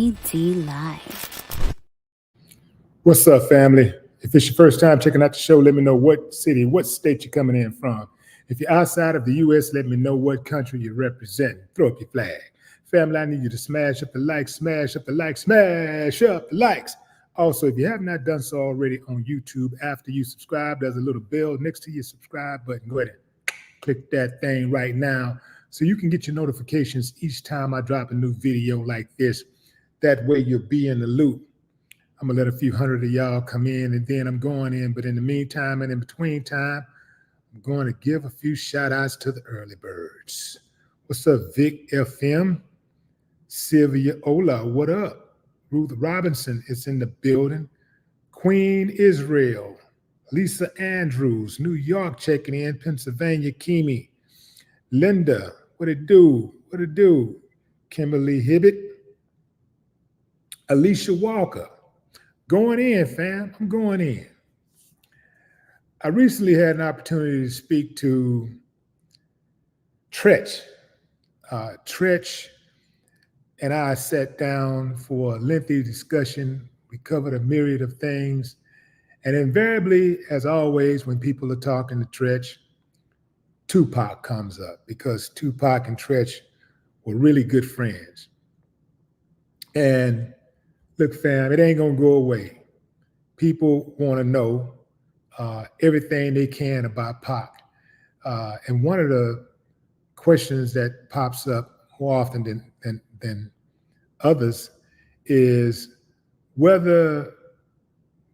Willie D Live. What's up, family? If it's your first time checking out the show, let me know what city, what state you're coming in from. If you're outside of the U.S., let me know what country you represent. Throw up your flag. Family, I need you to smash up the likes, smash up the likes, smash up the likes. Also, if you have not done so already on YouTube, after you subscribe, there's a little bell next to your subscribe button. Go ahead and click that thing right now so you can get your notifications each time I drop a new video like this. That way you'll be in the loop. I'm gonna let a few hundred of y'all come in and then I'm going in. But in the meantime and in between time, I'm going to give a few shout outs to the early birds. What's up, Vic FM? Sylvia Ola, what up? Ruth Robinson is in the building. Queen Israel. Lisa Andrews, New York checking in. Pennsylvania, Kimi. Linda, what it do? What it do? Kimberly Hibbett. Alicia Walker. Going in, fam. I'm going in. I recently had an opportunity to speak to TREACH. TREACH and I sat down for a lengthy discussion. We covered a myriad of things. And invariably, as always, when people are talking to TREACH, Tupac comes up because Tupac and TREACH were really good friends. And look, fam, it ain't gonna go away. People wanna know everything they can about Pac. And one of the questions that pops up more often than others is whether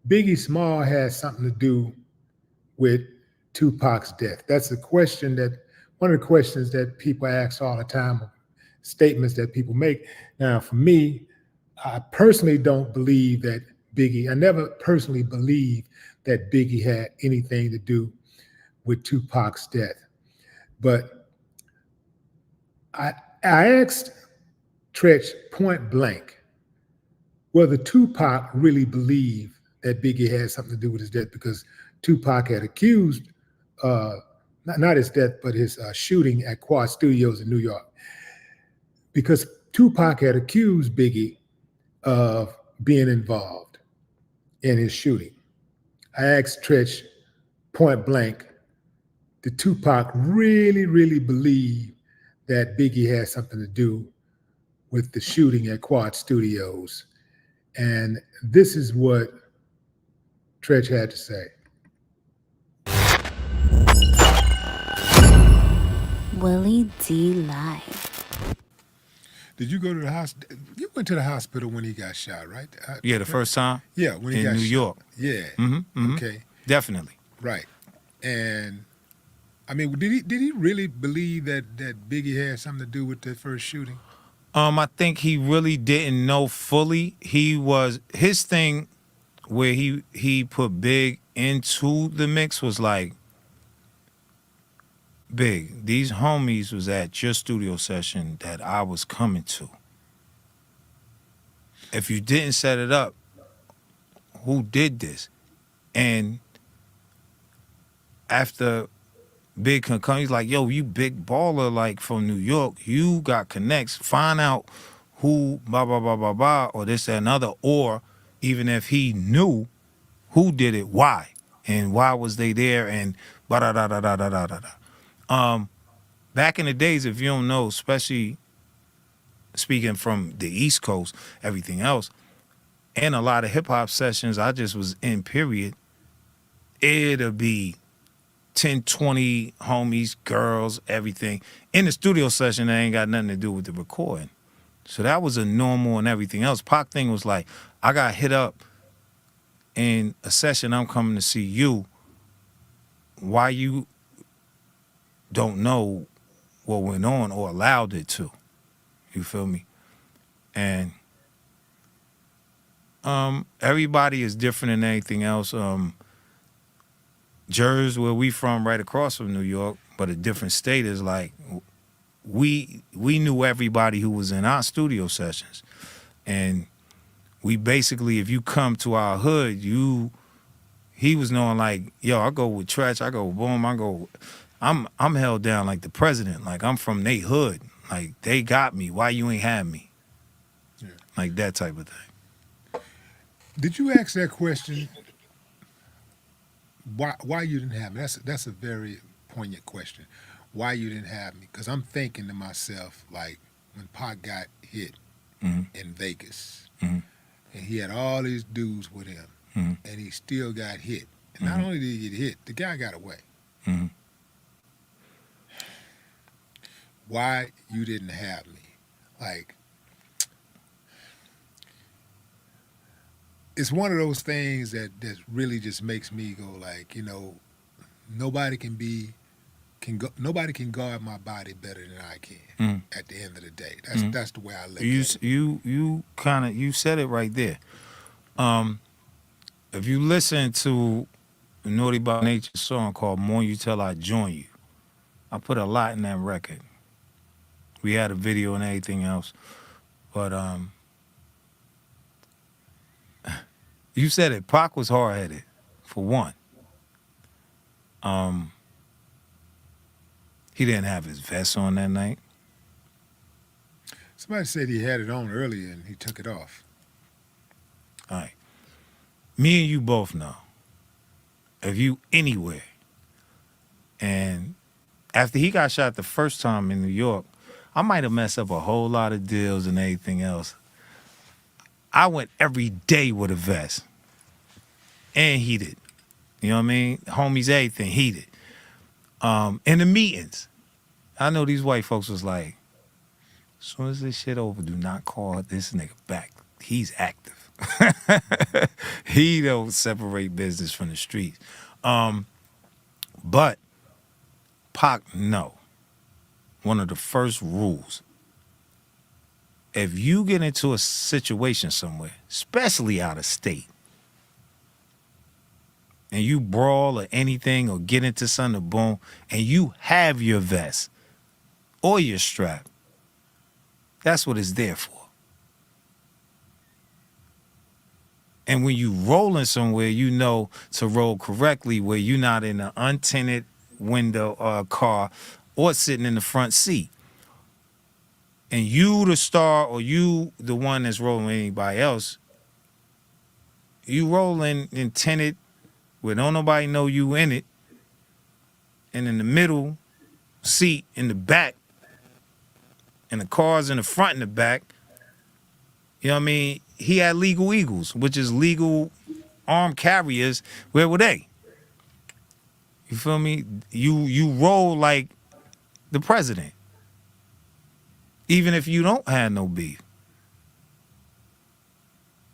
Biggie Small has something to do with Tupac's death. That's a question one of the questions that people ask all the time, statements that people make. Now, for me, I personally don't believe that I never personally believed that Biggie had anything to do with Tupac's death. But I asked TREACH point blank whether Tupac really believed that Biggie had something to do with his death, because Tupac had accused, not his death, but his shooting at Quad Studios in New York. Because Tupac had accused Biggie of being involved in his shooting. I asked TREACH point blank, did Tupac really, really believe that Biggie had something to do with the shooting at Quad Studios? And this is what TREACH had to say. Willie D Live. Did you go to the hospital? You went to the hospital when he got shot, right? Yeah, the first time? Yeah, when he got shot. In New York. Yeah. Mm-hmm. Okay. Definitely. Right. And I mean, did he really believe that Biggie had something to do with the first shooting? I think he really didn't know fully. His thing where he put Big into the mix was like, Big, these homies was at your studio session that I was coming to. If you didn't set it up, who did this? And after Big can come, he's like, yo, you big baller, like from New York, you got connects, find out who blah, blah, blah, blah, blah, or this, that, and other, or even if he knew who did it, why, and why was they there, and blah, da, da, da, da, da, da, da. Back in the days, if you don't know, especially speaking from the East Coast, everything else, and a lot of hip-hop sessions I just was in, period, it'll be 10, 20 homies, girls, everything. In the studio session, that ain't got nothing to do with the recording. So that was a normal and everything else. Pac thing was like, I got hit up in a session, I'm coming to see you. Why you don't know what went on or allowed it to? You feel me? And everybody is different than anything else. Jersey, where we from, right across from New York, but a different state, is like we knew everybody who was in our studio sessions. And we basically, if you come to our hood, he was knowing like, yo, I go with TREACH, I go with Boom, I'm held down like the president. Like, I'm from they hood. Like, they got me. Why you ain't have me? Yeah. like that type of thing. Did you ask that question? Why you didn't have me? That's a very poignant question. Why you didn't have me? Because I'm thinking to myself, like when Pac got hit in Vegas, and he had all these dudes with him, and he still got hit. And not only did he get hit, the guy got away. Why you didn't have me? Like, it's one of those things that really just makes me go like, nobody can guard my body better than I can. At the end of the day, that's the way I look at it. You said it right there. If you listen to the Naughty by Nature song called "More You Till I Join You," I put a lot in that record. We had a video and everything else, but you said it. Pac was hard-headed, for one. He didn't have his vest on that night. Somebody said he had it on earlier and he took it off. All right. Me and you both know, if you anywhere, and after he got shot the first time in New York, I might have messed up a whole lot of deals and everything else. I went every day with a vest. And heated. You know what I mean? Homies, everything heated. In the meetings, I know these white folks was like, as soon as this shit over, do not call this nigga back. He's active. He don't separate business from the streets. But Pac, no. One of the first rules, if you get into a situation somewhere, especially out of state, and you brawl or anything or get into something, boom, and you have your vest or your strap, that's what it's there for. And when you rolling somewhere, you know to roll correctly where you're not in an untinted window or a car or sitting in the front seat. And you the star or you the one that's rolling with anybody else, you rolling in tinted where don't nobody know you in it, and in the middle seat in the back, and the cars in the front and the back, you know what I mean? He had legal eagles, which is legal armed carriers. Where were they? You feel me? You roll like the president, even if you don't have no beef.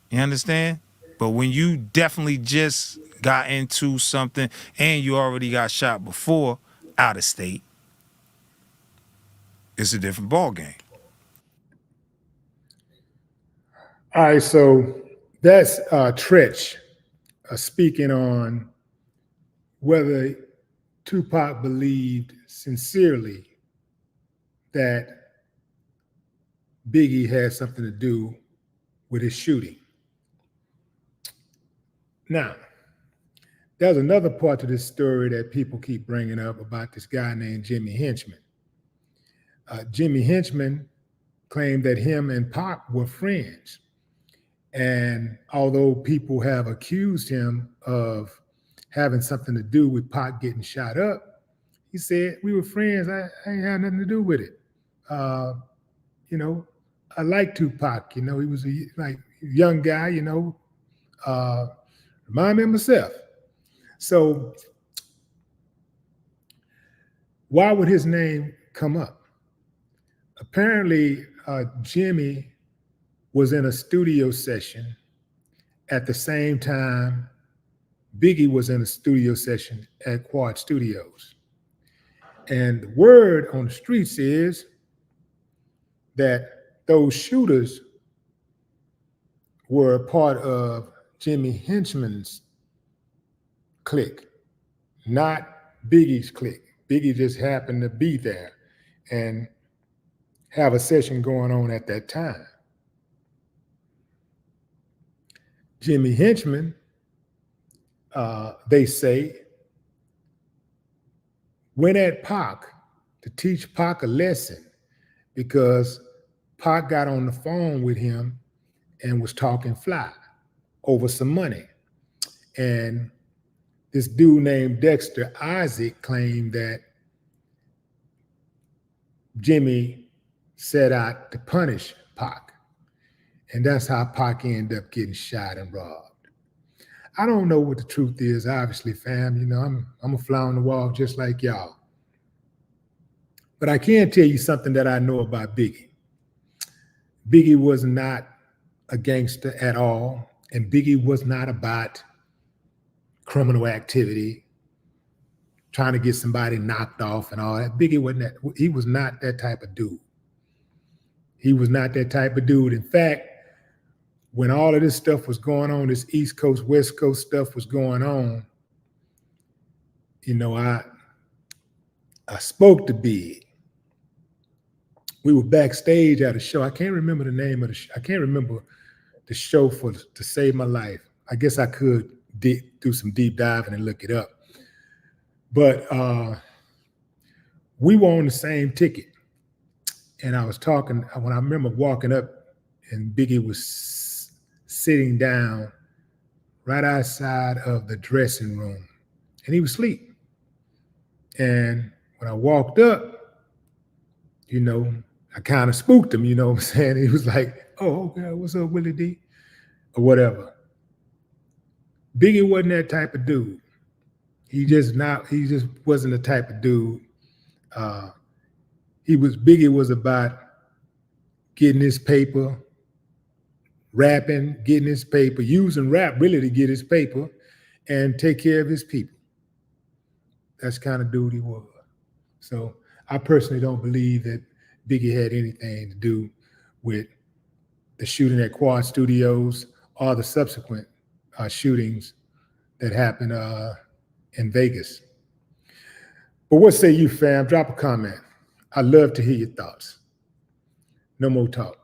You understand? But when you definitely just got into something and you already got shot before out of state, it's a different ball game. All right, so that's TREACH speaking on whether Tupac believed sincerely that Biggie had something to do with his shooting. Now, there's another part to this story that people keep bringing up about this guy named Jimmy Henchman. Jimmy Henchman claimed that him and Pac were friends. And although people have accused him of having something to do with Pac getting shot up, he said, we were friends. I ain't had nothing to do with it. I like Tupac. He was a young guy, remind me of myself. So why would his name come up? Apparently, Jimmy was in a studio session at the same time Biggie was in a studio session at Quad Studios. And the word on the streets is that those shooters were a part of Jimmy Henchman's clique, not Biggie's clique. Biggie just happened to be there and have a session going on at that time. Jimmy Henchman, they say, went at Pac to teach Pac a lesson because Pac got on the phone with him and was talking fly over some money. And this dude named Dexter Isaac claimed that Jimmy set out to punish Pac. And that's how Pac ended up getting shot and robbed. I don't know what the truth is, obviously, fam. You know, I'm a fly on the wall just like y'all. But I can tell you something that I know about Biggie. Biggie was not a gangster at all, and Biggie was not about criminal activity, trying to get somebody knocked off and all that. Biggie wasn't that. He was not that type of dude. He was not that type of dude. In fact, when all of this stuff was going on, this East Coast, West Coast stuff was going on, you know, I spoke to Big. We were backstage at a show. I can't remember the name of the show. I can't remember the show to save my life. I guess I could do some deep diving and look it up. But we were on the same ticket. And I was talking, when I remember walking up and Biggie was sitting down right outside of the dressing room and he was asleep. And when I walked up, you know, I kind of spooked him, you know what I'm saying? He was like, oh, okay, what's up, Willie D? Or whatever. Biggie wasn't that type of dude. He just wasn't the type of dude. Biggie was about getting his paper, rapping, getting his paper, using rap really to get his paper and take care of his people. That's the kind of dude he was. So I personally don't believe that Biggie had anything to do with the shooting at Quad Studios or the subsequent shootings that happened in Vegas. But what say you, fam? Drop a comment. I'd love to hear your thoughts. No more talk.